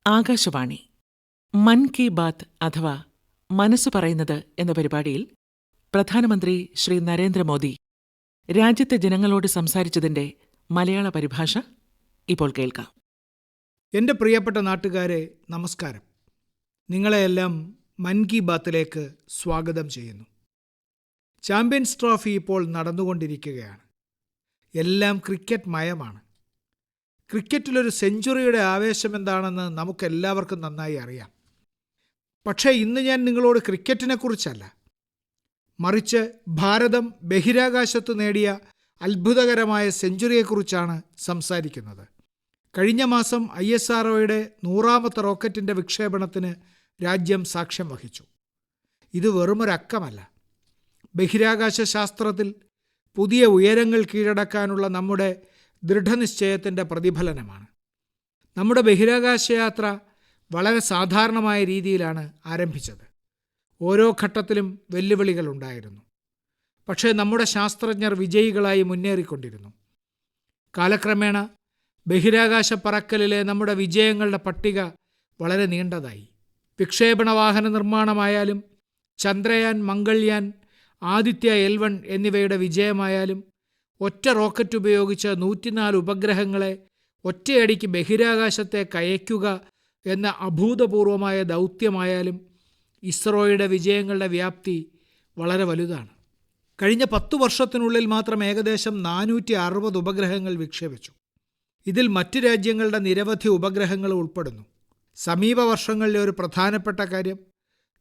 ആകാശവാണി മൻ കി ബാത്ത് അഥവാ മനസ്സു പറയുന്നത് എന്ന പരിപാടിയിൽ പ്രധാനമന്ത്രി ശ്രീ നരേന്ദ്രമോദി രാജ്യത്തെ ജനങ്ങളോട് സംസാരിച്ചതിന്റെ മലയാള പരിഭാഷ ഇപ്പോൾ കേൾക്കാം. എൻ്റെ പ്രിയപ്പെട്ട നാട്ടുകാരെ, നമസ്കാരം. നിങ്ങളെയെല്ലാം മൻ കി ബാത്തിലേക്ക് സ്വാഗതം ചെയ്യുന്നു. ചാമ്പ്യൻസ് ട്രോഫി ഇപ്പോൾ നടന്നുകൊണ്ടിരിക്കുകയാണ്. എല്ലാം ക്രിക്കറ്റ് മയമാണ്. ക്രിക്കറ്റിലൊരു സെഞ്ചുറിയുടെ ആവേശം എന്താണെന്ന് നമുക്കെല്ലാവർക്കും നന്നായി അറിയാം. പക്ഷേ ഇന്ന് ഞാൻ നിങ്ങളോട് ക്രിക്കറ്റിനെക്കുറിച്ചല്ല, മറിച്ച് ഭാരതം ബഹിരാകാശത്ത് നേടിയ അത്ഭുതകരമായ സെഞ്ചുറിയെക്കുറിച്ചാണ് സംസാരിക്കുന്നത്. കഴിഞ്ഞ മാസം ISROയുടെ 100ാമത്തെ റോക്കറ്റിൻ്റെ വിക്ഷേപണത്തിന് രാജ്യം സാക്ഷ്യം വഹിച്ചു. ഇത് വെറുമൊരക്കമല്ല, ബഹിരാകാശ ശാസ്ത്രത്തിൽ പുതിയ ഉയരങ്ങൾ കീഴടക്കാനുള്ള നമ്മുടെ ദൃഢനിശ്ചയത്തിൻ്റെ പ്രതിഫലനമാണ്. നമ്മുടെ ബഹിരാകാശയാത്ര വളരെ സാധാരണമായ രീതിയിലാണ് ആരംഭിച്ചത്. ഓരോ ഘട്ടത്തിലും വെല്ലുവിളികളുണ്ടായിരുന്നു. പക്ഷേ നമ്മുടെ ശാസ്ത്രജ്ഞർ വിജയികളായി മുന്നേറിക്കൊണ്ടിരുന്നു. കാലക്രമേണ ബഹിരാകാശ പറക്കലിലെ നമ്മുടെ വിജയങ്ങളുടെ പട്ടിക വളരെ നീണ്ടതായി. വിക്ഷേപണ വാഹന നിർമ്മാണമായാലും, ചന്ദ്രയാൻ, മംഗൾയാൻ, ആദിത്യ L1 എന്നിവയുടെ വിജയമായാലും, ഒറ്റ റോക്കറ്റ് ഉപയോഗിച്ച് 104 ഉപഗ്രഹങ്ങളെ ഒറ്റയടിക്ക് ബഹിരാകാശത്തേക്ക് അയയ്ക്കുക എന്ന അഭൂതപൂർവമായ ദൗത്യമായാലും, ഇസ്രോയുടെ വിജയങ്ങളുടെ വ്യാപ്തി വളരെ വലുതാണ്. കഴിഞ്ഞ 10 വർഷത്തിനുള്ളിൽ മാത്രം ഏകദേശം 460 ഉപഗ്രഹങ്ങൾ വിക്ഷേപിച്ചു. ഇതിൽ മറ്റ് രാജ്യങ്ങളുടെ നിരവധി ഉപഗ്രഹങ്ങൾ ഉൾപ്പെടുന്നു. സമീപ വർഷങ്ങളിലെ ഒരു പ്രധാനപ്പെട്ട കാര്യം,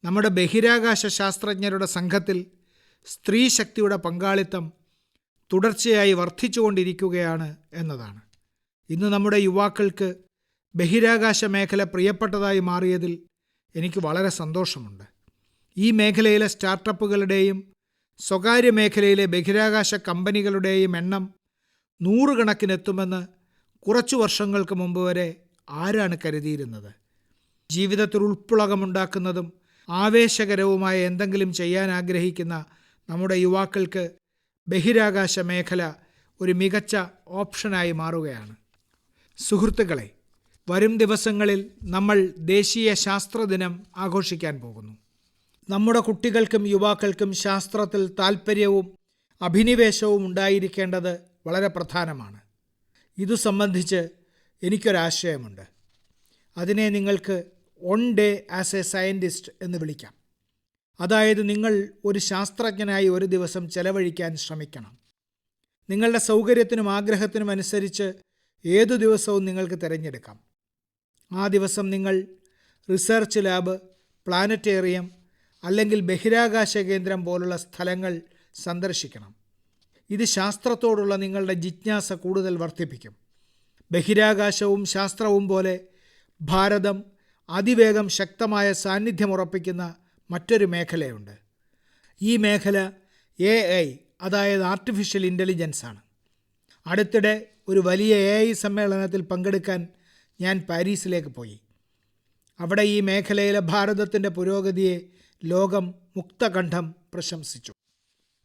നമ്മുടെ ബഹിരാകാശ ശാസ്ത്രജ്ഞരുടെ സംഘത്തിൽ സ്ത്രീ ശക്തിയുടെ പങ്കാളിത്തം തുടർച്ചയായി വർദ്ധിച്ചുകൊണ്ടിരിക്കുകയാണ് എന്നതാണ്. ഇന്ന് നമ്മുടെ യുവാക്കൾക്ക് ബഹിരാകാശ മേഖല പ്രിയപ്പെട്ടതായി മാറിയതിൽ എനിക്ക് വളരെ സന്തോഷമുണ്ട്. ഈ മേഖലയിലെ സ്റ്റാർട്ടപ്പുകളുടെയും സ്വകാര്യ മേഖലയിലെ ബഹിരാകാശ കമ്പനികളുടെയും എണ്ണം 100 കണക്കിനെത്തുമെന്ന് കുറച്ചു വർഷങ്ങൾക്ക് മുമ്പ് വരെ ആരാണ് കരുതിയിരുന്നത്? ജീവിതത്തിൽ ഉൾപ്പുളകമുണ്ടാക്കുന്നതും ആവേശകരവുമായ എന്തെങ്കിലും ചെയ്യാൻ ആഗ്രഹിക്കുന്ന നമ്മുടെ യുവാക്കൾക്ക് ബഹിരാകാശ മേഖല ഒരു മികച്ച ഓപ്ഷനായി മാറുകയാണ്. സുഹൃത്തുക്കളെ, വരും ദിവസങ്ങളിൽ നമ്മൾ ദേശീയ ശാസ്ത്രദിനം ആഘോഷിക്കാൻ പോകുന്നു. നമ്മുടെ കുട്ടികൾക്കും യുവാക്കൾക്കും ശാസ്ത്രത്തിൽ താൽപ്പര്യവും അഭിനിവേശവും ഉണ്ടായിരിക്കേണ്ടത് വളരെ പ്രധാനമാണ്. ഇതു സംബന്ധിച്ച് എനിക്കൊരാശയമുണ്ട്. അതിനെ നിങ്ങൾക്ക് one day as A scientist എന്ന് വിളിക്കാം. അതായത്, നിങ്ങൾ ഒരു ശാസ്ത്രജ്ഞനായി ഒരു ദിവസം ചെലവഴിക്കാൻ ശ്രമിക്കണം. നിങ്ങളുടെ സൗകര്യത്തിനും ആഗ്രഹത്തിനും അനുസരിച്ച് ഏതു ദിവസവും നിങ്ങൾക്ക് തിരഞ്ഞെടുക്കാം. ആ ദിവസം നിങ്ങൾ റിസർച്ച് ലാബ്, പ്ലാനറ്റേറിയം അല്ലെങ്കിൽ ബഹിരാകാശ കേന്ദ്രം പോലുള്ള സ്ഥലങ്ങൾ സന്ദർശിക്കണം. ഇത് ശാസ്ത്രത്തോടുള്ള നിങ്ങളുടെ ജിജ്ഞാസ കൂടുതൽ വർദ്ധിപ്പിക്കും. ബഹിരാകാശവും ശാസ്ത്രവും പോലെ ഭാരതം അതിവേഗം ശക്തമായ സാന്നിധ്യം ഉറപ്പിക്കുന്ന മറ്റൊരു മേഖലയുണ്ട്. ഈ മേഖല AI, അതായത് ആർട്ടിഫിഷ്യൽ ഇൻ്റലിജൻസ് ആണ്. അടുത്തിടെ ഒരു വലിയ AI സമ്മേളനത്തിൽ പങ്കെടുക്കാൻ ഞാൻ പാരീസിലേക്ക് പോയി. അവിടെ ഈ മേഖലയിലെ ഭാരതത്തിൻ്റെ പുരോഗതിയെ ലോകം മുക്തകണ്ഠം പ്രശംസിച്ചു.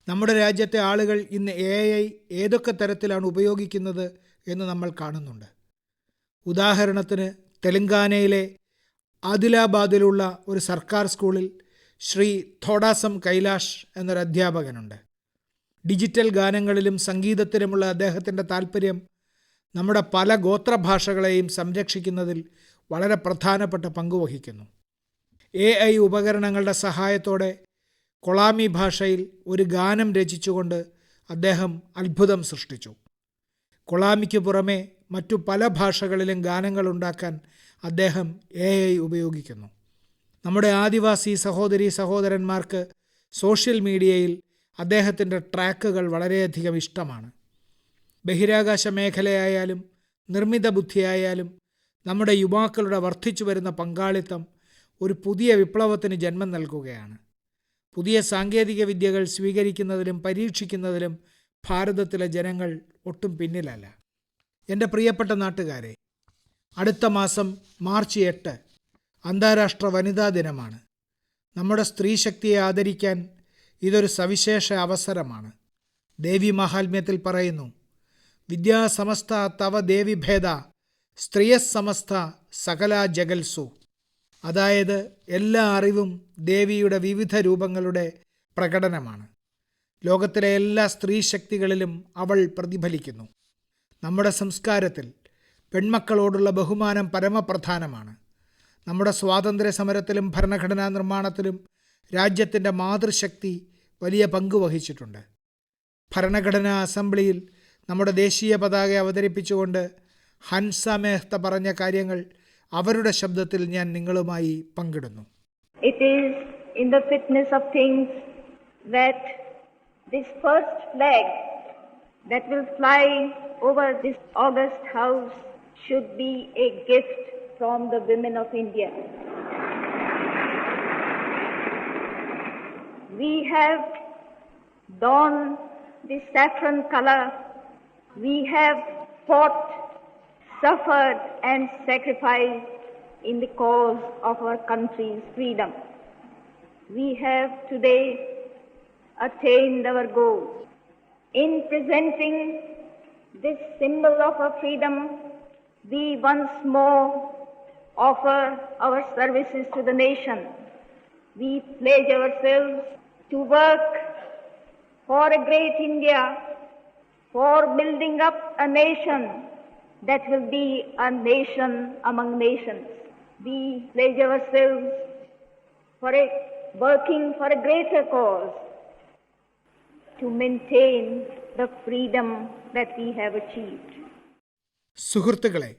നമ്മുടെ രാജ്യത്തെ ആളുകൾ ഇന്ന് AI ഏതൊക്കെ തരത്തിലാണ് ഉപയോഗിക്കുന്നത് എന്ന് നമ്മൾ കാണുന്നുണ്ട്. ഉദാഹരണത്തിന്, തെലങ്കാനയിലെ ആദിലാബാദിലുള്ള ഒരു സർക്കാർ സ്കൂളിൽ ശ്രീ തോഡാസം കൈലാഷ് എന്നൊരു അധ്യാപകനുണ്ട്. ഡിജിറ്റൽ ഗാനങ്ങളിലും സംഗീതത്തിലുമുള്ള അദ്ദേഹത്തിൻ്റെ താൽപ്പര്യം നമ്മുടെ പല ഗോത്രഭാഷകളെയും സംരക്ഷിക്കുന്നതിൽ വളരെ പ്രധാനപ്പെട്ട പങ്കുവഹിക്കുന്നു. AI ഉപകരണങ്ങളുടെ സഹായത്തോടെ കൊളാമി ഭാഷയിൽ ഒരു ഗാനം രചിച്ചുകൊണ്ട് അദ്ദേഹം അത്ഭുതം സൃഷ്ടിച്ചു. കൊളാമിക്ക് പുറമെ മറ്റു പല ഭാഷകളിലും ഗാനങ്ങൾ ഉണ്ടാക്കാൻ അദ്ദേഹം AI ഉപയോഗിക്കുന്നു. നമ്മുടെ ആദിവാസി സഹോദരീ സഹോദരന്മാർക്ക് സോഷ്യൽ മീഡിയയിൽ അദ്ദേഹത്തിൻ്റെ ട്രാക്കുകൾ വളരെയധികം ഇഷ്ടമാണ്. ബഹിരാകാശ മേഖലയായാലും നിർമ്മിത ബുദ്ധിയായാലും നമ്മുടെ യുവാക്കളുടെ വർദ്ധിച്ചു വരുന്ന പങ്കാളിത്തം ഒരു പുതിയ വിപ്ലവത്തിന് ജന്മം നൽകുകയാണ്. പുതിയ സാങ്കേതിക വിദ്യകൾ സ്വീകരിക്കുന്നതിലും പരീക്ഷിക്കുന്നതിലും ഭാരതത്തിലെ ജനങ്ങൾ ഒട്ടും പിന്നിലല്ല. എൻ്റെ പ്രിയപ്പെട്ട നാട്ടുകാരെ, അടുത്ത മാസം മാർച്ച് 8 അന്താരാഷ്ട്ര വനിതാ ദിനമാണ്. നമ്മുടെ സ്ത്രീശക്തിയെ ആദരിക്കാൻ ഇതൊരു സവിശേഷ അവസരമാണ്. ദേവി മഹാത്മ്യത്തിൽ പറയുന്നു, വിദ്യാസമസ്ത തവ ദേവി ഭേദ സ്ത്രിയസമസ്ത സകല ജഗൽസു, അതായത് എല്ലാ അറിവും ദേവിയുടെ വിവിധ രൂപങ്ങളുടെ പ്രകടനമാണ്. ലോകത്തിലെ എല്ലാ സ്ത്രീശക്തികളിലും അവൾ പ്രതിഫലിക്കുന്നു. നമ്മുടെ സംസ്കാരത്തിൽ പെൺമക്കളോടുള്ള ബഹുമാനം പരമപ്രധാനമാണ്. നമ്മുടെ സ്വാതന്ത്ര്യ സമരത്തിലും ഭരണഘടനാ നിർമ്മാണത്തിലും രാജ്യത്തിൻ്റെ മാതൃശക്തി വലിയ പങ്ക് വഹിച്ചിട്ടുണ്ട്. ഭരണഘടനാ അസംബ്ലിയിൽ നമ്മുടെ ദേശീയ പതാക അവതരിപ്പിച്ചുകൊണ്ട് ഹൻസ മെഹ്ത പറഞ്ഞ കാര്യങ്ങൾ അവരുടെ ശബ്ദത്തിൽ ഞാൻ നിങ്ങളുമായി പങ്കിടുന്നു. It is in the fitness of things that this first flag that will fly over this august house should be a gift from the women of India. We have donned the saffron color. We have fought, suffered and sacrificed in the cause of our country's freedom. We have today attained our goal. In presenting this symbol of our freedom, we once more offer our services to the nation. We pledge ourselves to work for a great India, for building up a nation that will be a nation among nations. We pledge ourselves for working for a greater cause, to maintain the freedom that we have achieved. സുഹൃത്തുക്കളെ,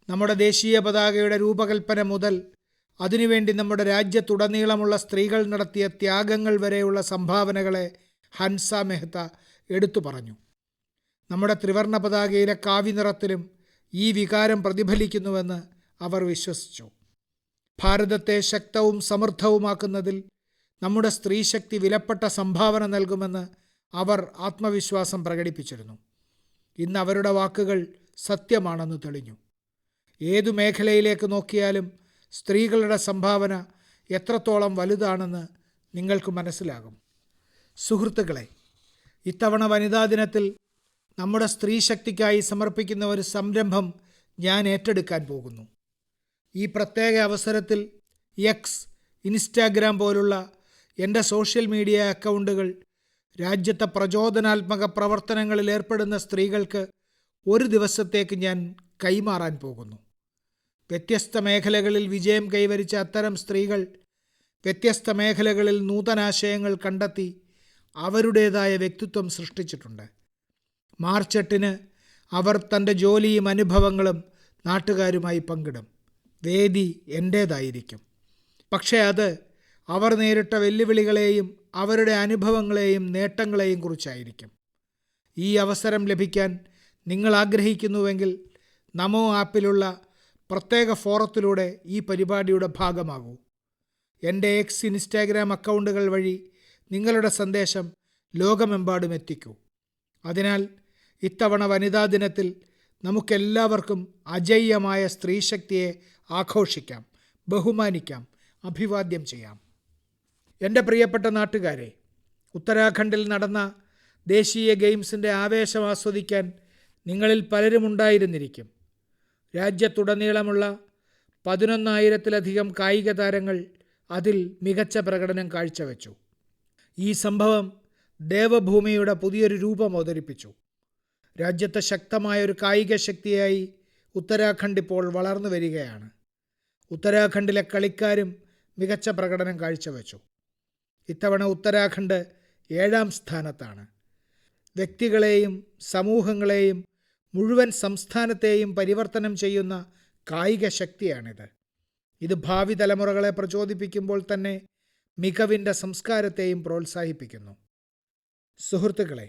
നമ്മുടെ ദേശീയ പതാകയുടെ രൂപകൽപ്പന മുതൽ അതിനുവേണ്ടി നമ്മുടെ രാജ്യത്തുടനീളമുള്ള സ്ത്രീകൾ നടത്തിയ ത്യാഗങ്ങൾ വരെയുള്ള സംഭാവനകളെ ഹൻസ മെഹ്ത എടുത്തു പറഞ്ഞു. നമ്മുടെ ത്രിവർണ്ണ പതാകയിലെ കാവിനിറത്തിലും ഈ വികാരം പ്രതിഫലിക്കുന്നുവെന്ന് അവർ വിശ്വസിച്ചു. ഭാരതത്തെ ശക്തവും സമൃദ്ധവുമാക്കുന്നതിൽ നമ്മുടെ സ്ത്രീശക്തി വിലപ്പെട്ട സംഭാവന നൽകുമെന്ന് അവർ ആത്മവിശ്വാസം പ്രകടിപ്പിച്ചിരുന്നു. ഇന്ന് അവരുടെ വാക്കുകൾ സത്യമാണെന്ന് തെളിഞ്ഞു. ഏതു മേഖലയിലേക്ക് നോക്കിയാലും സ്ത്രീകളുടെ സംഭാവന എത്രത്തോളം വലുതാണെന്ന് നിങ്ങൾക്ക് മനസ്സിലാകും. സുഹൃത്തുക്കളെ, ഇത്തവണ വനിതാ ദിനത്തിൽ നമ്മുടെ സ്ത്രീശക്തിക്കായി സമർപ്പിക്കുന്ന ഒരു സംരംഭം ഞാൻ ഏറ്റെടുക്കാൻ പോകുന്നു. ഈ പ്രത്യേക അവസരത്തിൽ എക്സ്, ഇൻസ്റ്റാഗ്രാം പോലുള്ള എൻ്റെ സോഷ്യൽ മീഡിയ അക്കൗണ്ടുകൾ രാജ്യത്തെ പ്രചോദനാത്മക പ്രവർത്തനങ്ങളിൽ ഏർപ്പെടുന്ന സ്ത്രീകൾക്ക് ഒരു ദിവസത്തേക്ക് ഞാൻ കൈമാറാൻ പോകുന്നു. വ്യത്യസ്ത മേഖലകളിൽ വിജയം കൈവരിച്ച അത്തരം സ്ത്രീകൾ വ്യത്യസ്ത മേഖലകളിൽ നൂതനാശയങ്ങൾ കണ്ടെത്തി അവരുടേതായ വ്യക്തിത്വം സൃഷ്ടിച്ചിട്ടുണ്ട്. മാർച്ച് 8-ന് അവർ തൻ്റെ ജോലിയും അനുഭവങ്ങളും നാട്ടുകാരുമായി പങ്കിടും. വേദി എൻ്റേതായിരിക്കും. പക്ഷേ അത് അവർ നേരിട്ട വെല്ലുവിളികളെയും അവരുടെ അനുഭവങ്ങളെയും നേട്ടങ്ങളെയും കുറിച്ചായിരിക്കും. ഈ അവസരം ലഭിക്കാൻ നിങ്ങൾ ആഗ്രഹിക്കുന്നുവെങ്കിൽ നമോ ആപ്പിലുള്ള പ്രത്യേക ഫോറത്തിലൂടെ ഈ പരിപാടിയുടെ ഭാഗമാകൂ. എൻ്റെ എക്സ്, ഇൻസ്റ്റാഗ്രാം അക്കൗണ്ടുകൾ വഴി നിങ്ങളുടെ സന്ദേശം ലോകമെമ്പാടും എത്തിക്കൂ. അതിനാൽ ഇത്തവണ വനിതാ ദിനത്തിൽ നമുക്കെല്ലാവർക്കും അജയ്യമായ സ്ത്രീശക്തിയെ ആഘോഷിക്കാം, ബഹുമാനിക്കാം, അഭിവാദ്യം ചെയ്യാം. എൻ്റെ പ്രിയപ്പെട്ട നാട്ടുകാരെ, ഉത്തരാഖണ്ഡിൽ നടന്ന ദേശീയ ഗെയിംസിൻ്റെ ആവേശം ആസ്വദിക്കാൻ നിങ്ങളിൽ പലരും ഉണ്ടായിരുന്നിരിക്കും. രാജ്യത്തുടനീളമുള്ള 11,000-ലധികം കായിക താരങ്ങൾ അതിൽ മികച്ച പ്രകടനം കാഴ്ചവെച്ചു. ഈ സംഭവം ദേവഭൂമിയുടെ പുതിയൊരു രൂപം അവതരിപ്പിച്ചു. രാജ്യത്തെ ശക്തമായൊരു കായിക ശക്തിയായി ഉത്തരാഖണ്ഡ് ഇപ്പോൾ വളർന്നു വരികയാണ്. ഉത്തരാഖണ്ഡിലെ കളിക്കാരും മികച്ച പ്രകടനം കാഴ്ചവെച്ചു. ഇത്തവണ ഉത്തരാഖണ്ഡ് 7-ാം സ്ഥാനത്താണ്. വ്യക്തികളെയും സമൂഹങ്ങളെയും മുഴുവൻ സംസ്ഥാനത്തെയും പരിവർത്തനം ചെയ്യുന്ന കായിക ശക്തിയാണിത്. ഇത് ഭാവി തലമുറകളെ പ്രചോദിപ്പിക്കുമ്പോൾ തന്നെ മികവിൻ്റെ സംസ്കാരത്തെയും പ്രോത്സാഹിപ്പിക്കുന്നു. സുഹൃത്തുക്കളെ,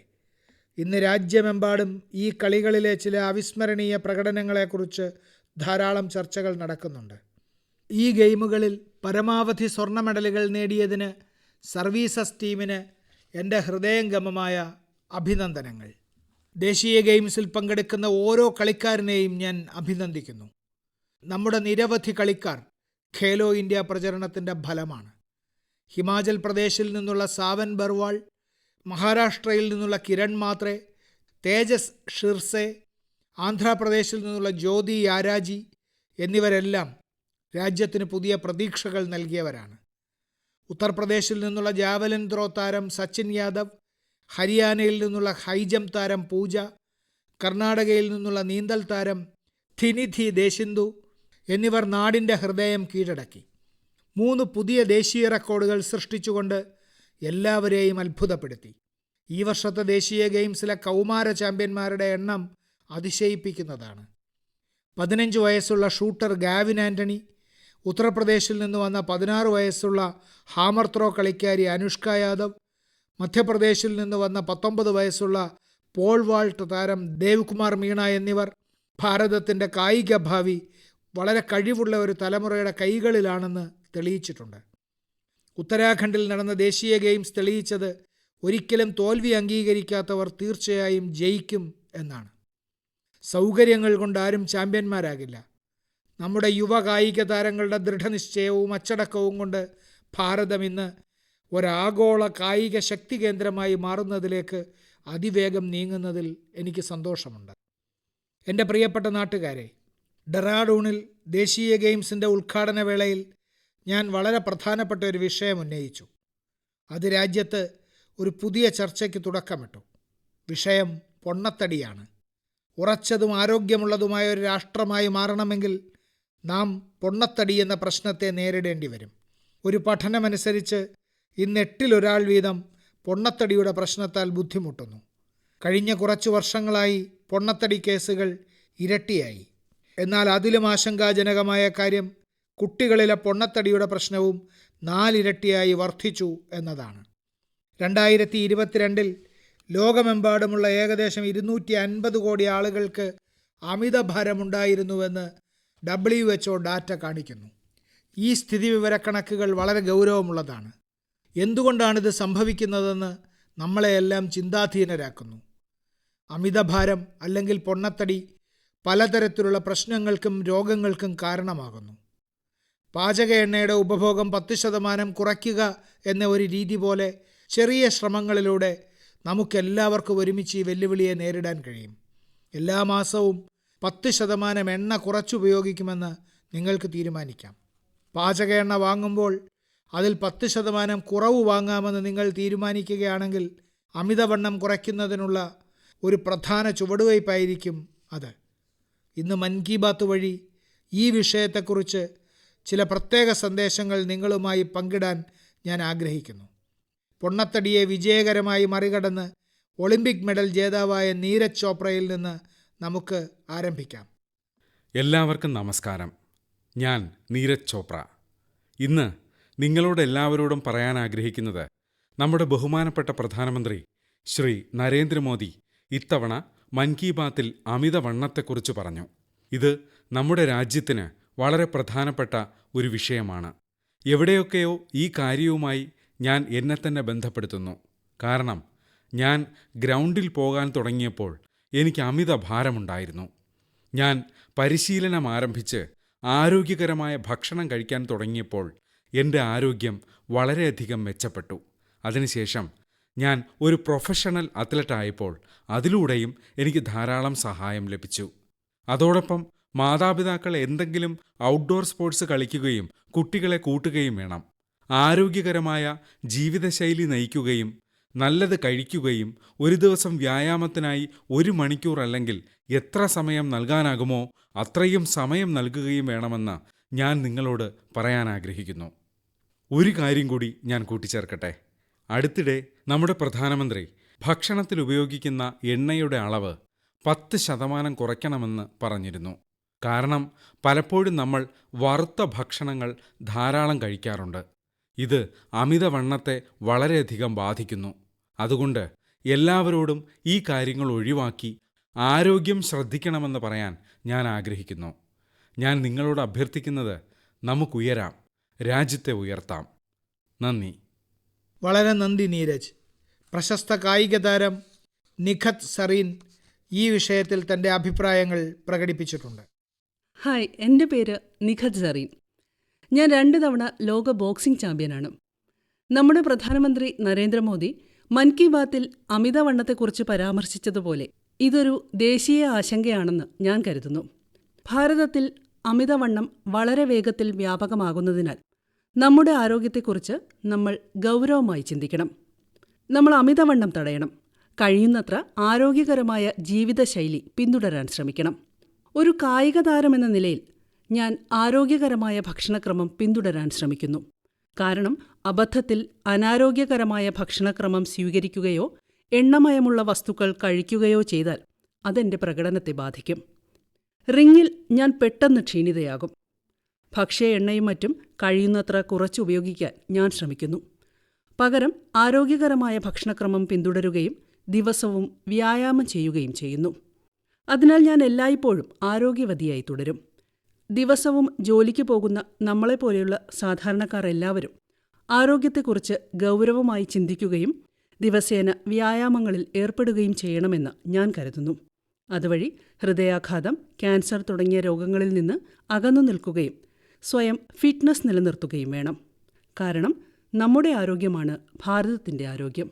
ഇന്ന് രാജ്യമെമ്പാടും ഈ കളികളിലെ ചില അവിസ്മരണീയ പ്രകടനങ്ങളെക്കുറിച്ച് ധാരാളം ചർച്ചകൾ നടക്കുന്നുണ്ട്. ഈ ഗെയിമുകളിൽ പരമാവധി സ്വർണ്ണ മെഡലുകൾ നേടിയതിന് സർവീസസ് ടീമിന് എൻ്റെ ഹൃദയംഗമമായ അഭിനന്ദനങ്ങൾ. ദേശീയ ഗെയിംസിൽ പങ്കെടുക്കുന്ന ഓരോ കളിക്കാരനെയും ഞാൻ അഭിനന്ദിക്കുന്നു. നമ്മുടെ നിരവധി കളിക്കാർ ഖേലോ ഇന്ത്യ പ്രചരണത്തിൻ്റെ ഫലമാണ്. ഹിമാചൽ പ്രദേശിൽ നിന്നുള്ള സാവൻ ബർവാൾ, മഹാരാഷ്ട്രയിൽ നിന്നുള്ള കിരൺ മാത്രെ, തേജസ് ഷിർസെ, ആന്ധ്രാപ്രദേശിൽ നിന്നുള്ള ജ്യോതി യാരാജി എന്നിവരെല്ലാം രാജ്യത്തിന് പുതിയ പ്രതീക്ഷകൾ നൽകിയവരാണ്. ഉത്തർപ്രദേശിൽ നിന്നുള്ള ജാവലിൻ ത്രോ താരം സച്ചിൻ യാദവ്, ഹരിയാനയിൽ നിന്നുള്ള ഹൈജംപ് താരം പൂജ, കർണാടകയിൽ നിന്നുള്ള നീന്തൽ താരം ധിനിധി ദേശിന്ദു എന്നിവർ നാടിൻ്റെ ഹൃദയം കീഴടക്കി. 3 പുതിയ ദേശീയ റെക്കോർഡുകൾ സൃഷ്ടിച്ചുകൊണ്ട് എല്ലാവരെയും അത്ഭുതപ്പെടുത്തി. ഈ വർഷത്തെ ദേശീയ ഗെയിംസിലെ കൗമാര ചാമ്പ്യന്മാരുടെ എണ്ണം അതിശയിപ്പിക്കുന്നതാണ്. 15 വയസ്സുള്ള ഷൂട്ടർ ഗാവിൻ ആൻ്റണി, ഉത്തർപ്രദേശിൽ നിന്ന് വന്ന 16 വയസ്സുള്ള ഹാമർ ത്രോ കളിക്കാരി അനുഷ്ക യാദവ്, മധ്യപ്രദേശിൽ നിന്ന് വന്ന 19 വയസ്സുള്ള പോൾ വാൾട്ട് താരം ദേവ്കുമാർ മീണ എന്നിവർ ഭാരതത്തിൻ്റെ കായിക ഭാവി വളരെ കഴിവുള്ള ഒരു തലമുറയുടെ കൈകളിലാണെന്ന് തെളിയിച്ചിട്ടുണ്ട്. ഉത്തരാഖണ്ഡിൽ നടന്ന ദേശീയ ഗെയിംസ് തെളിയിച്ചത് ഒരിക്കലും തോൽവി അംഗീകരിക്കാത്തവർ തീർച്ചയായും ജയിക്കും എന്നാണ്. സൗകര്യങ്ങൾ കൊണ്ട് ആരും ചാമ്പ്യന്മാരാകില്ല. നമ്മുടെ യുവ കായിക താരങ്ങളുടെ ദൃഢനിശ്ചയവും അച്ചടക്കവും കൊണ്ട് ഭാരതം ഇന്ന് ഒരാഗോള കായിക ശക്തി കേന്ദ്രമായി മാറുന്നതിലേക്ക് അതിവേഗം നീങ്ങുന്നതിൽ എനിക്ക് സന്തോഷമുണ്ട്. എൻ്റെ പ്രിയപ്പെട്ട നാട്ടുകാരെ, ഡെറാഡൂണിൽ ദേശീയ ഗെയിംസിൻ്റെ ഉദ്ഘാടന വേളയിൽ ഞാൻ വളരെ പ്രധാനപ്പെട്ട ഒരു വിഷയം ഉന്നയിച്ചു. അത് രാജ്യത്ത് ഒരു പുതിയ ചർച്ചയ്ക്ക് തുടക്കമിട്ടു. വിഷയം പൊണ്ണത്തടിയാണ്. ഉറച്ചതും ആരോഗ്യമുള്ളതുമായ ഒരു രാഷ്ട്രമായി മാറണമെങ്കിൽ നാം പൊണ്ണത്തടി എന്ന പ്രശ്നത്തെ നേരിടേണ്ടി വരും. ഒരു പഠനമനുസരിച്ച് ഇന്ന് 8-ൽ 1 വീതം പൊണ്ണത്തടിയുടെ പ്രശ്നത്താൽ ബുദ്ധിമുട്ടുന്നു. കഴിഞ്ഞ കുറച്ച് വർഷങ്ങളായി പൊണ്ണത്തടി കേസുകൾ ഇരട്ടിയായി. എന്നാൽ അതിലും ആശങ്കാജനകമായ കാര്യം കുട്ടികളിലെ പൊണ്ണത്തടിയുടെ പ്രശ്നവും 4 ഇരട്ടിയായി വർദ്ധിച്ചു എന്നതാണ്. 2022-ൽ ലോകമെമ്പാടുമുള്ള ഏകദേശം 250 കോടി ആളുകൾക്ക് അമിതഭാരമുണ്ടായിരുന്നുവെന്ന് WHO ഡാറ്റ കാണിക്കുന്നു. ഈ സ്ഥിതിവിവരക്കണക്കുകൾ വളരെ ഗൗരവമുള്ളതാണ്. എന്തുകൊണ്ടാണിത് സംഭവിക്കുന്നതെന്ന് നമ്മളെയെല്ലാം ചിന്താധീനരാക്കുന്നു. അമിതഭാരം അല്ലെങ്കിൽ പൊണ്ണത്തടി പലതരത്തിലുള്ള പ്രശ്നങ്ങൾക്കും രോഗങ്ങൾക്കും കാരണമാകുന്നു. പാചക എണ്ണയുടെ ഉപഭോഗം 10% കുറയ്ക്കുക എന്ന ഒരു രീതി പോലെ ചെറിയ ശ്രമങ്ങളിലൂടെ നമുക്കെല്ലാവർക്കും ഒരുമിച്ച് ഈ വെല്ലുവിളിയെ നേരിടാൻ കഴിയും. എല്ലാ മാസവും 10% എണ്ണ കുറച്ചുപയോഗിക്കുമെന്ന് നിങ്ങൾക്ക് തീരുമാനിക്കാം. പാചക എണ്ണ വാങ്ങുമ്പോൾ അതിൽ 10% കുറവ് വാങ്ങാമെന്ന് നിങ്ങൾ തീരുമാനിക്കുകയാണെങ്കിൽ അമിതവണ്ണം കുറയ്ക്കുന്നതിനുള്ള ഒരു പ്രധാന ചുവടുവയ്പ്പായിരിക്കും അത്. ഇന്ന് മൻ കി ബാത്ത് വഴി ഈ വിഷയത്തെക്കുറിച്ച് ചില പ്രത്യേക സന്ദേശങ്ങൾ നിങ്ങളുമായി പങ്കിടാൻ ഞാൻ ആഗ്രഹിക്കുന്നു. പൊണ്ണത്തടിയെ വിജയകരമായി മറികടന്ന് ഒളിമ്പിക് മെഡൽ ജേതാവായ നീരജ് ചോപ്രയിൽ നിന്ന് നമുക്ക് ആരംഭിക്കാം. എല്ലാവർക്കും നമസ്കാരം. ഞാൻ നീരജ് ചോപ്ര. ഇന്ന് നിങ്ങളോട് എല്ലാവരോടും പറയാൻ ആഗ്രഹിക്കുന്നത് നമ്മുടെ ബഹുമാനപ്പെട്ട പ്രധാനമന്ത്രി ശ്രീ നരേന്ദ്രമോദി ഇത്തവണ മൻ കി ബാത്തിൽ അമിതവണ്ണത്തെക്കുറിച്ച് പറഞ്ഞു. ഇത് നമ്മുടെ രാജ്യത്തിന് വളരെ പ്രധാനപ്പെട്ട ഒരു വിഷയമാണ്. എവിടെയൊക്കെയോ ഈ കാര്യവുമായി ഞാൻ എന്നെ തന്നെ ബന്ധപ്പെടുത്തുന്നു. കാരണം ഞാൻ ഗ്രൗണ്ടിൽ പോകാൻ തുടങ്ങിയപ്പോൾ എനിക്ക് അമിത ഭാരമുണ്ടായിരുന്നു. ഞാൻ പരിശീലനം ആരംഭിച്ച് ആരോഗ്യകരമായ ഭക്ഷണം കഴിക്കാൻ തുടങ്ങിയപ്പോൾ എൻ്റെ ആരോഗ്യം വളരെയധികം മെച്ചപ്പെട്ടു. അതിനുശേഷം ഞാൻ ഒരു പ്രൊഫഷണൽ അത്ലറ്റായപ്പോൾ അതിലൂടെയും എനിക്ക് ധാരാളം സഹായം ലഭിച്ചു. അതോടൊപ്പം മാതാപിതാക്കൾ എന്തെങ്കിലും ഔട്ട്ഡോർ സ്പോർട്സ് കളിക്കുകയും കുട്ടികളെ കൂട്ടുകയും വേണം. ആരോഗ്യകരമായ ജീവിതശൈലി നയിക്കുകയും നല്ലത് കഴിക്കുകയും ഒരു ദിവസം വ്യായാമത്തിനായി 1 മണിക്കൂർ അല്ലെങ്കിൽ എത്ര സമയം നൽകാനാകുമോ അത്രയും സമയം നൽകുകയും വേണമെന്ന് ഞാൻ നിങ്ങളോട് പറയാൻ ആഗ്രഹിക്കുന്നു. ഒരു കാര്യം കൂടി ഞാൻ കൂട്ടിച്ചേർക്കട്ടെ. അടുത്തിടെ നമ്മുടെ പ്രധാനമന്ത്രി ഭക്ഷണത്തിൽ ഉപയോഗിക്കുന്ന എണ്ണയുടെ അളവ് 10% കുറയ്ക്കണമെന്ന് പറഞ്ഞിരുന്നു. കാരണം പലപ്പോഴും നമ്മൾ വറുത്ത ഭക്ഷണങ്ങൾ ധാരാളം കഴിക്കാറുണ്ട്. ഇത് അമിതവണ്ണത്തെ വളരെയധികം ബാധിക്കുന്നു. അതുകൊണ്ട് എല്ലാവരോടും ഈ കാര്യങ്ങൾ ഒഴിവാക്കി ആരോഗ്യം ശ്രദ്ധിക്കണമെന്ന് പറയാൻ ഞാൻ ആഗ്രഹിക്കുന്നു. ഞാൻ നിങ്ങളോട് അഭ്യർത്ഥിക്കുന്നത് നമുക്കുയരാം, രാജ്യത്തെ ഉയർത്താം. നന്ദി. വളരെ നന്ദി നീരജ്. പ്രശസ്ത കായിക താരം നിഖത് സറീൻ ഈ വിഷയത്തിൽ തൻ്റെ അഭിപ്രായങ്ങൾ പ്രകടിപ്പിച്ചിട്ടുണ്ട്. ഹായ്, എൻ്റെ പേര് നിഖത് സറീൻ. ഞാൻ 2 തവണ ലോക ബോക്സിംഗ് ചാമ്പ്യനാണ്. നമ്മുടെ പ്രധാനമന്ത്രി നരേന്ദ്രമോദി മൻ കി ബാത്തിൽ അമിതവണ്ണത്തെക്കുറിച്ച് പരാമർശിച്ചതുപോലെ ഇതൊരു ദേശീയ ആശങ്കയാണെന്ന് ഞാൻ കരുതുന്നു. ഭാരതത്തിൽ അമിതവണ്ണം വളരെ വേഗത്തിൽ വ്യാപകമാകുന്നതിനാൽ നമ്മുടെ ആരോഗ്യത്തെക്കുറിച്ച് നമ്മൾ ഗൗരവമായി ചിന്തിക്കണം. നമ്മൾ അമിതവണ്ണം തടയണം. കഴിയുന്നത്ര ആരോഗ്യകരമായ ജീവിതശൈലി പിന്തുടരാൻ ശ്രമിക്കണം. ഒരു കായിക താരമെന്ന നിലയിൽ ഞാൻ ആരോഗ്യകരമായ ഭക്ഷണക്രമം പിന്തുടരാൻ ശ്രമിക്കുന്നു. കാരണം അബദ്ധത്തിൽ അനാരോഗ്യകരമായ ഭക്ഷണക്രമം സ്വീകരിക്കുകയോ എണ്ണമയമുള്ള വസ്തുക്കൾ കഴിക്കുകയോ ചെയ്താൽ അതെന്റെ പ്രകടനത്തെ ബാധിക്കും. റിങ്ങിൽ ഞാൻ പെട്ടെന്ന് ക്ഷീണിതയാകും. ഭക്ഷ്യ എണ്ണയും മറ്റും കഴിയുന്നത്ര കുറച്ചുപയോഗിക്കാൻ ഞാൻ ശ്രമിക്കുന്നു. പകരം ആരോഗ്യകരമായ ഭക്ഷണക്രമം പിന്തുടരുകയും ദിവസവും വ്യായാമം ചെയ്യുകയും ചെയ്യുന്നു. അതിനാൽ ഞാൻ എല്ലായ്പ്പോഴും ആരോഗ്യവതിയായി തുടരും. ദിവസവും ജോലിക്ക് പോകുന്ന നമ്മളെപ്പോലെയുള്ള സാധാരണക്കാർ എല്ലാവരും ആരോഗ്യത്തെക്കുറിച്ച് ഗൗരവമായി ചിന്തിക്കുകയും ദിവസേന വ്യായാമങ്ങളിൽ ഏർപ്പെടുകയും ചെയ്യണമെന്ന് ഞാൻ കരുതുന്നു. അതുവഴി ഹൃദയാഘാതം, ക്യാൻസർ തുടങ്ങിയ രോഗങ്ങളിൽ നിന്ന് അകന്നു നിൽക്കുകയും സ്വയം ഫിറ്റ്നസ് നിലനിർത്തുകയും വേണം. കാരണം നമ്മുടെ ആരോഗ്യമാണ് ഭാരതത്തിൻ്റെ ആരോഗ്യം.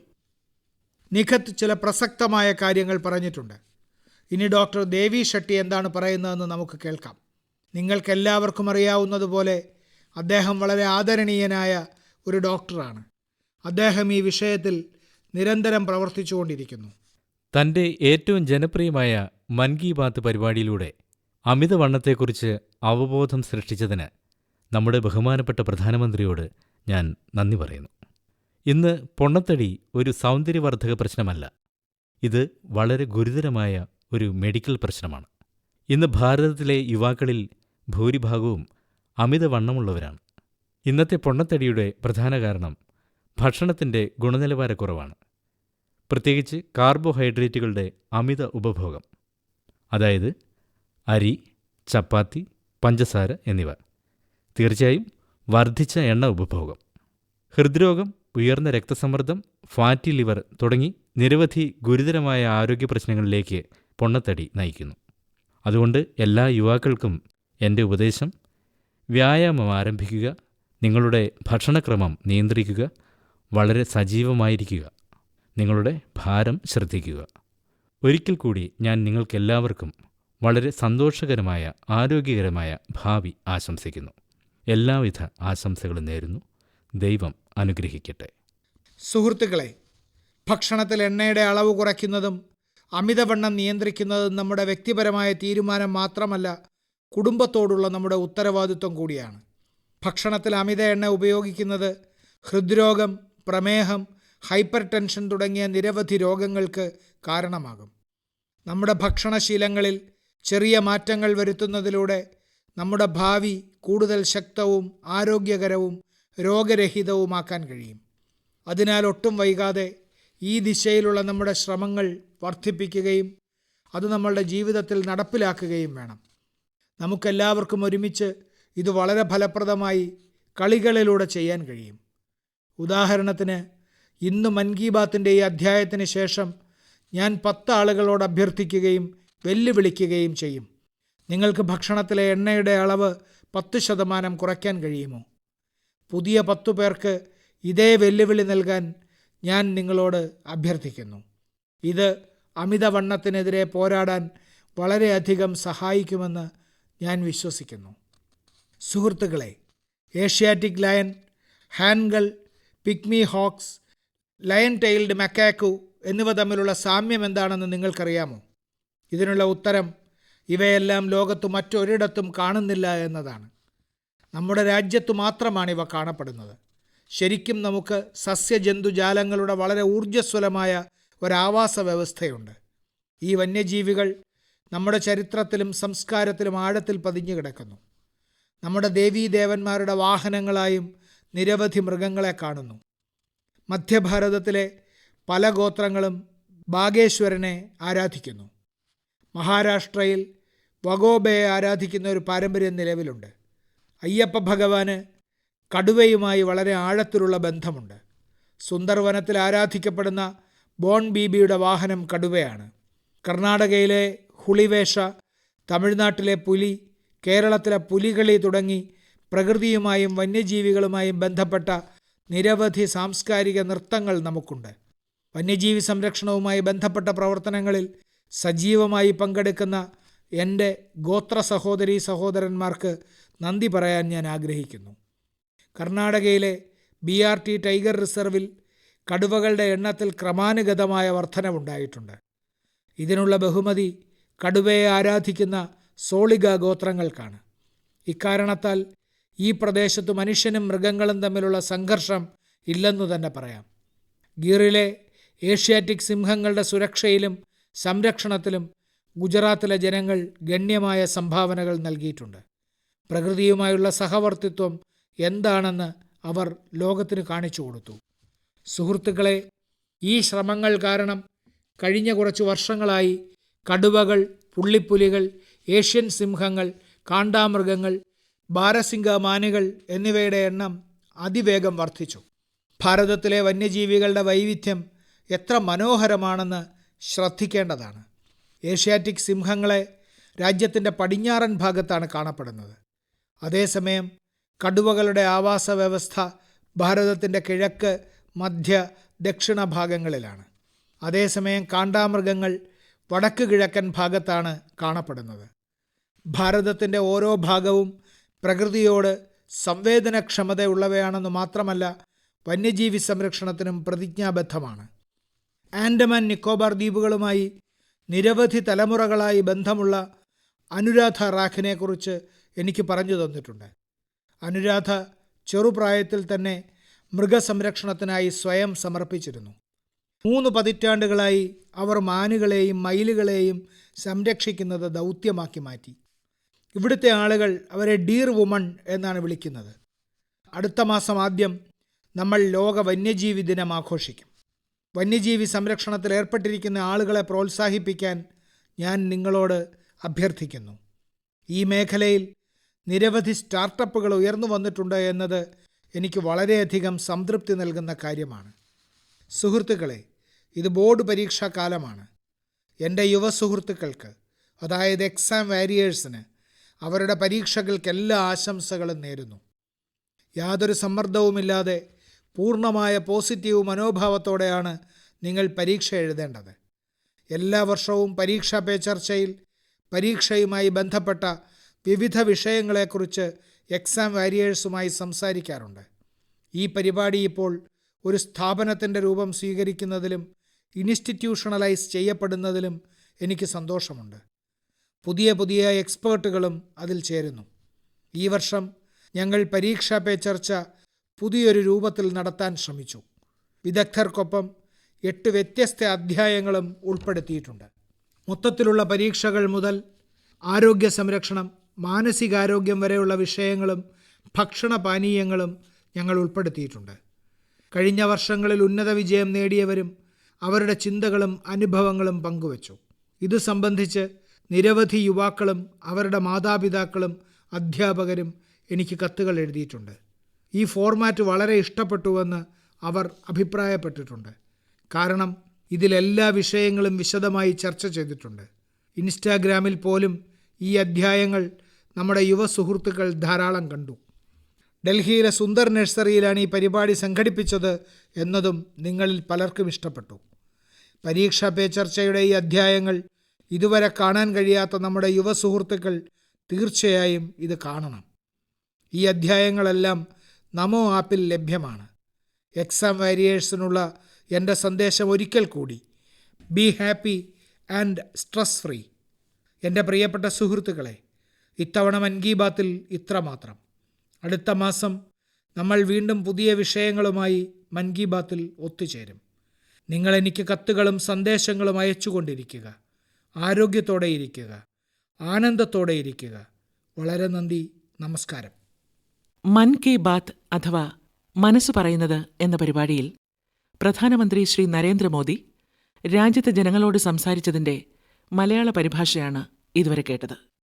നിഖത് ചില പ്രസക്തമായ കാര്യങ്ങൾ പറഞ്ഞിട്ടുണ്ട്. ഇനി ഡോക്ടർ ദേവി ഷെട്ടി എന്താണ് പറയുന്നതെന്ന് നമുക്ക് കേൾക്കാം. നിങ്ങൾക്കെല്ലാവർക്കും അറിയാവുന്നതുപോലെ അദ്ദേഹം വളരെ ആദരണീയനായ ഒരു ഡോക്ടറാണ്. അദ്ദേഹം ഈ വിഷയത്തിൽ നിരന്തരം പ്രവർത്തിച്ചുകൊണ്ടിരിക്കുന്നു. തൻ്റെ ഏറ്റവും ജനപ്രിയമായ മൻ കി ബാത്ത് പരിപാടിയിലൂടെ അമിതവണ്ണത്തെക്കുറിച്ച് അവബോധം സൃഷ്ടിച്ചതിന് നമ്മുടെ ബഹുമാനപ്പെട്ട പ്രധാനമന്ത്രിയോട് ഞാൻ നന്ദി പറയുന്നു. ഇന്ന് പൊണ്ണത്തടി ഒരു സൗന്ദര്യവർദ്ധക പ്രശ്നമല്ല. ഇത് വളരെ ഗുരുതരമായ ഒരു മെഡിക്കൽ പ്രശ്നമാണ്. ഇന്ന് ഭാരതത്തിലെ യുവാക്കളിൽ ഭൂരിഭാഗവും അമിതവണ്ണമുള്ളവരാണ്. ഇന്നത്തെ പൊണ്ണത്തടിയുടെ പ്രധാന കാരണം ഭക്ഷണത്തിൻ്റെ ഗുണനിലവാരക്കുറവാണ്. പ്രത്യേകിച്ച് കാർബോഹൈഡ്രേറ്റുകളുടെ അമിത ഉപഭോഗം, അതായത് അരി, ചപ്പാത്തി, പഞ്ചസാര എന്നിവ. തീർച്ചയായും വർദ്ധിച്ച എണ്ണ ഉപഭോഗം, ഹൃദ്രോഗം, ഉയർന്ന രക്തസമ്മർദ്ദം, ഫാറ്റി ലിവർ തുടങ്ങി നിരവധി ഗുരുതരമായ ആരോഗ്യ പ്രശ്നങ്ങളിലേക്ക് പൊണ്ണത്തടി നയിക്കുന്നു. അതുകൊണ്ട് എല്ലാ യുവാക്കൾക്കും എൻ്റെ ഉപദേശം: വ്യായാമം ആരംഭിക്കുക, നിങ്ങളുടെ ഭക്ഷണക്രമം നിയന്ത്രിക്കുക, വളരെ സജീവമായിരിക്കുക, നിങ്ങളുടെ ഭാരം ശ്രദ്ധിക്കുക. ഒരിക്കൽ കൂടി ഞാൻ നിങ്ങൾക്കെല്ലാവർക്കും വളരെ സന്തോഷകരമായ ആരോഗ്യകരമായ ഭാവി ആശംസിക്കുന്നു. എല്ലാവിധ ആശംസകളും നേരുന്നു. ദൈവം അനുഗ്രഹിക്കട്ടെ. സുഹൃത്തുക്കളെ, ഭക്ഷണത്തിൽ എണ്ണയുടെ അളവ് കുറയ്ക്കുന്നതും അമിതവണ്ണം നിയന്ത്രിക്കുന്നതും നമ്മുടെ വ്യക്തിപരമായ തീരുമാനം മാത്രമല്ല, കുടുംബത്തോടുള്ള നമ്മുടെ ഉത്തരവാദിത്വം കൂടിയാണ്. ഭക്ഷണത്തിൽ അമിത എണ്ണ ഉപയോഗിക്കുന്നത് ഹൃദ്രോഗം, പ്രമേഹം, ഹൈപ്പർ ടെൻഷൻ തുടങ്ങിയ നിരവധി രോഗങ്ങൾക്ക് കാരണമാകും. നമ്മുടെ ഭക്ഷണശീലങ്ങളിൽ ചെറിയ മാറ്റങ്ങൾ വരുത്തുന്നതിലൂടെ നമ്മുടെ ഭാവി കൂടുതൽ ശക്തവും ആരോഗ്യകരവും രോഗരഹിതവുമാക്കാൻ കഴിയും. അതിനാൽ ഒട്ടും വൈകാതെ ഈ ദിശയിലുള്ള നമ്മുടെ ശ്രമങ്ങൾ വർദ്ധിപ്പിക്കുകയും അത് നമ്മളുടെ ജീവിതത്തിൽ നടപ്പിലാക്കുകയും വേണം. നമുക്കെല്ലാവർക്കും ഒരുമിച്ച് ഇത് വളരെ ഫലപ്രദമായി കളികളിലൂടെ ചെയ്യാൻ കഴിയും. ഉദാഹരണത്തിന്, ഇന്ന് മൻ കി ബാത്തിൻ്റെ ഈ അധ്യായത്തിന് ശേഷം ഞാൻ 10 ആളുകളോട് അഭ്യർത്ഥിക്കുകയും വെല്ലുവിളിക്കുകയും ചെയ്യും. നിങ്ങൾക്ക് ഭക്ഷണത്തിലെ എണ്ണയുടെ അളവ് 10% കുറയ്ക്കാൻ കഴിയുമോ? പുതിയ 10 പേർക്ക് ഇതേ വെല്ലുവിളി നൽകാൻ ഞാൻ നിങ്ങളോട് അഭ്യർത്ഥിക്കുന്നു. ഇത് അമിതവണ്ണത്തിനെതിരെ പോരാടാൻ വളരെയധികം സഹായിക്കുമെന്ന് ഞാൻ വിശ്വസിക്കുന്നു. സുഹൃത്തുക്കളെ, Asiatic lion, hangul, pygmy hogs, lion tailed macaque എന്നിവ തമ്മിലുള്ള സാമ്യം എന്താണെന്ന് നിങ്ങൾക്കറിയാമോ? ഇതിനുള്ള ഉത്തരം ഇവയെല്ലാം ലോകത്ത് മറ്റൊരിടത്തും കാണുന്നില്ല എന്നതാണ്. നമ്മുടെ രാജ്യത്തു മാത്രമാണ് ഇവ കാണപ്പെടുന്നത്. ശരിക്കും നമുക്ക് സസ്യജന്തുജാലങ്ങളുടെ വളരെ ഊർജ്ജസ്വലമായ ഒരാവാസ വ്യവസ്ഥയുണ്ട്. ഈ വന്യജീവികൾ നമ്മുടെ ചരിത്രത്തിലും സംസ്കാരത്തിലും ആഴത്തിൽ പതിഞ്ഞു കിടക്കുന്നു. നമ്മുടെ ദേവീദേവന്മാരുടെ വാഹനങ്ങളായും നിരവധി മൃഗങ്ങളെ കാണുന്നു. മധ്യഭാരതത്തിലെ പല ഗോത്രങ്ങളും ബാഗേശ്വരനെ ആരാധിക്കുന്നു. മഹാരാഷ്ട്രയിൽ വഗോബയെ ആരാധിക്കുന്ന ഒരു പാരമ്പര്യം നിലവിലുണ്ട്. അയ്യപ്പ ഭഗവാന് കടുവയുമായി വളരെ ആഴത്തിലുള്ള ബന്ധമുണ്ട്. സുന്ദർവനത്തിൽ ആരാധിക്കപ്പെടുന്ന ബോൺ ബീബിയുടെ വാഹനം കടുവയാണ്. കർണാടകയിലെ ഹുളിവേഷ, തമിഴ്നാട്ടിലെ പുലി, കേരളത്തിലെ പുലികളി തുടങ്ങി പ്രകൃതിയുമായും വന്യജീവികളുമായും ബന്ധപ്പെട്ട നിരവധി സാംസ്കാരിക നൃത്തങ്ങൾ നമുക്കുണ്ട്. വന്യജീവി സംരക്ഷണവുമായി ബന്ധപ്പെട്ട പ്രവർത്തനങ്ങളിൽ സജീവമായി പങ്കെടുക്കുന്ന എൻ്റെ ഗോത്ര സഹോദരീ സഹോദരന്മാർക്ക് നന്ദി പറയാൻ ഞാൻ ആഗ്രഹിക്കുന്നു. കർണാടകയിലെ BRT ടൈഗർ റിസർവിൽ കടുവകളുടെ എണ്ണത്തിൽ ക്രമാനുഗതമായ വർധനവുണ്ടായിട്ടുണ്ട്. ഇതിനുള്ള ബഹുമതി കടുവയെ ആരാധിക്കുന്ന സോളിഗ ഗോത്രങ്ങൾക്കാണ്. ഇക്കാരണത്താൽ ഈ പ്രദേശത്ത് മനുഷ്യനും മൃഗങ്ങളും തമ്മിലുള്ള സംഘർഷം ഇല്ലെന്നു തന്നെ പറയാം. ഗീറിലെ ഏഷ്യാറ്റിക് സിംഹങ്ങളുടെ സുരക്ഷയിലും സംരക്ഷണത്തിലും ഗുജറാത്തിലെ ജനങ്ങൾ ഗണ്യമായ സംഭാവനകൾ നൽകിയിട്ടുണ്ട്. പ്രകൃതിയുമായുള്ള സഹവർത്തിത്വം എന്താണെന്ന് അവർ ലോകത്തിന് കാണിച്ചു കൊടുത്തു. സുഹൃത്തുക്കളെ, ഈ ശ്രമങ്ങൾ കാരണം കഴിഞ്ഞ കുറച്ച് വർഷങ്ങളായി കടുവകൾ, പുള്ളിപ്പുലികൾ, ഏഷ്യൻ സിംഹങ്ങൾ, കാണ്ടാമൃഗങ്ങൾ, ബാരസിംഗ മാനുകൾ എന്നിവയുടെ എണ്ണം അതിവേഗം വർദ്ധിച്ചു. ഭാരതത്തിലെ വന്യജീവികളുടെ വൈവിധ്യം എത്ര മനോഹരമാണെന്ന് ശ്രദ്ധിക്കേണ്ടതാണ്. ഏഷ്യാറ്റിക് സിംഹങ്ങളെ രാജ്യത്തിൻ്റെ പടിഞ്ഞാറൻ ഭാഗത്താണ് കാണപ്പെടുന്നത്. അതേസമയം കടുവകളുടെ ആവാസ വ്യവസ്ഥ ഭാരതത്തിൻ്റെ കിഴക്ക്, മധ്യ, ദക്ഷിണ ഭാഗങ്ങളിലാണ്. അതേസമയം കാണ്ടാമൃഗങ്ങൾ വടക്ക് കിഴക്കൻ ഭാഗത്താണ് കാണപ്പെടുന്നത്. ഭാരതത്തിൻ്റെ ഓരോ ഭാഗവും പ്രകൃതിയോട് സംവേദനക്ഷമതയുള്ളവയാണെന്ന് മാത്രമല്ല, വന്യജീവി സംരക്ഷണത്തിനും പ്രതിജ്ഞാബദ്ധമാണ്. ആൻഡമാൻ നിക്കോബാർ ദ്വീപുകളുമായി നിരവധി തലമുറകളായി ബന്ധമുള്ള അനുരാധ റാഖിനെക്കുറിച്ച് എനിക്ക് പറഞ്ഞു തന്നിട്ടുണ്ട്. അനുരാധ ചെറുപ്രായത്തിൽ തന്നെ മൃഗസംരക്ഷണത്തിനായി സ്വയം സമർപ്പിച്ചിരുന്നു. 3 പതിറ്റാണ്ടുകളായി അവർ മാനുകളെയും മയിലുകളെയും സംരക്ഷിക്കുന്നത് ദൗത്യമാക്കി മാറ്റി. ഇവിടുത്തെ ആളുകൾ അവരെ ഡീർ വുമൺ എന്നാണ് വിളിക്കുന്നത്. അടുത്ത മാസം ആദ്യം നമ്മൾ ലോക വന്യജീവി ദിനം ആഘോഷിക്കും. വന്യജീവി സംരക്ഷണത്തിൽ ഏർപ്പെട്ടിരിക്കുന്ന ആളുകളെ പ്രോത്സാഹിപ്പിക്കാൻ ഞാൻ നിങ്ങളോട് അഭ്യർത്ഥിക്കുന്നു. ഈ മേഖലയിൽ നിരവധി സ്റ്റാർട്ടപ്പുകൾ ഉയർന്നു വന്നിട്ടുണ്ട് എന്നത് എനിക്ക് വളരെയധികം സംതൃപ്തി നൽകുന്ന കാര്യമാണ്. സുഹൃത്തുക്കളെ, ഇത് ബോർഡ് പരീക്ഷാ കാലമാണ്. എൻ്റെ യുവ സുഹൃത്തുക്കൾക്ക്, അതായത് എക്സാം വാരിയേഴ്സിന്, അവരുടെ പരീക്ഷകൾക്ക് എല്ലാ ആശംസകളും നേരുന്നു. യാതൊരു സമ്മർദ്ദവുമില്ലാതെ പൂർണ്ണമായ പോസിറ്റീവ് മനോഭാവത്തോടെയാണ് നിങ്ങൾ പരീക്ഷ എഴുതേണ്ടത്. എല്ലാ വർഷവും പരീക്ഷാ പേ ചർച്ചയിൽ പരീക്ഷയുമായി ബന്ധപ്പെട്ട വിവിധ വിഷയങ്ങളെക്കുറിച്ച് എക്സാം വാരിയേഴ്സുമായി സംസാരിക്കാറുണ്ട്. ഈ പരിപാടി ഇപ്പോൾ ഒരു സ്ഥാപനത്തിൻ്റെ രൂപം സ്വീകരിക്കുന്നതിലും ഇൻസ്റ്റിറ്റ്യൂഷണലൈസ് ചെയ്യപ്പെടുന്നതിലും എനിക്ക് സന്തോഷമുണ്ട്. പുതിയ പുതിയ എക്സ്പേർട്ടുകളും അതിൽ ചേരുന്നു. ഈ വർഷം ഞങ്ങൾ പരീക്ഷാ പേ ചർച്ച പുതിയൊരു രൂപത്തിൽ നടത്താൻ ശ്രമിച്ചു. വിദഗ്ധർക്കൊപ്പം 8 വ്യത്യസ്ത അധ്യായങ്ങളും ഉൾപ്പെടുത്തിയിട്ടുണ്ട്. മൊത്തത്തിലുള്ള പരീക്ഷകൾ മുതൽ ആരോഗ്യ സംരക്ഷണം, മാനസികാരോഗ്യം വരെയുള്ള വിഷയങ്ങളും ഭക്ഷണപാനീയങ്ങളും ഞങ്ങൾ ഉൾപ്പെടുത്തിയിട്ടുണ്ട്. കഴിഞ്ഞ വർഷങ്ങളിൽ ഉന്നത വിജയം നേടിയവരും അവരുടെ ചിന്തകളും അനുഭവങ്ങളും പങ്കുവച്ചു. ഇത് സംബന്ധിച്ച് നിരവധി യുവാക്കളും അവരുടെ മാതാപിതാക്കളും അധ്യാപകരും എനിക്ക് കത്തുകൾ എഴുതിയിട്ടുണ്ട്. ഈ ഫോർമാറ്റ് വളരെ ഇഷ്ടപ്പെട്ടുവെന്ന് അവർ അഭിപ്രായപ്പെട്ടിട്ടുണ്ട്. കാരണം ഇതിലെല്ലാ വിഷയങ്ങളും വിശദമായി ചർച്ച ചെയ്തിട്ടുണ്ട്. ഇൻസ്റ്റാഗ്രാമിൽ പോലും ഈ അധ്യായങ്ങൾ നമ്മുടെ യുവ സുഹൃത്തുക്കൾ ധാരാളം കണ്ടു. ഡൽഹിയിലെ സുന്ദർ നഴ്സറിയിലാണ് ഈ പരിപാടി സംഘടിപ്പിച്ചത് എന്നതും നിങ്ങളിൽ പലർക്കും ഇഷ്ടപ്പെട്ടു. പരീക്ഷാ പേ ചർച്ചയുടെ ഈ അധ്യായങ്ങൾ ഇതുവരെ കാണാൻ കഴിയാത്ത നമ്മുടെ യുവ സുഹൃത്തുക്കൾ തീർച്ചയായും ഇത് കാണണം. ഈ അധ്യായങ്ങളെല്ലാം നമോ ആപ്പിൽ ലഭ്യമാണ്. എക്സാം വാരിയേഴ്സിനുള്ള എൻ്റെ സന്ദേശം ഒരിക്കൽ കൂടി: be happy and stress free. എൻ്റെ പ്രിയപ്പെട്ട സുഹൃത്തുക്കളെ, ഇത്തവണ മൻ കി ബാത്തിൽ ഇത്രമാത്രം. അടുത്ത മാസം നമ്മൾ വീണ്ടും പുതിയ വിഷയങ്ങളുമായി മൻ കി ബാത്തിൽ ഒത്തുചേരും. നിങ്ങൾ എനിക്ക് കത്തുകളും സന്ദേശങ്ങളും അയച്ചുകൊണ്ടിരിക്കുക. ആരോഗ്യത്തോടെ ഇരിക്കുക, ആനന്ദത്തോടെ ഇരിക്കുക. വളരെ നന്ദി. നമസ്കാരം. മൻ കി ബാത്ത് അഥവാ മനസ്സ് പറയുന്നത് എന്ന പരിപാടിയിൽ പ്രധാനമന്ത്രി ശ്രീ നരേന്ദ്രമോദി രാജ്യത്തെ ജനങ്ങളോട് സംസാരിച്ചതിൻ്റെ മലയാള പരിഭാഷയാണ് ഇതുവരെ കേട്ടത്.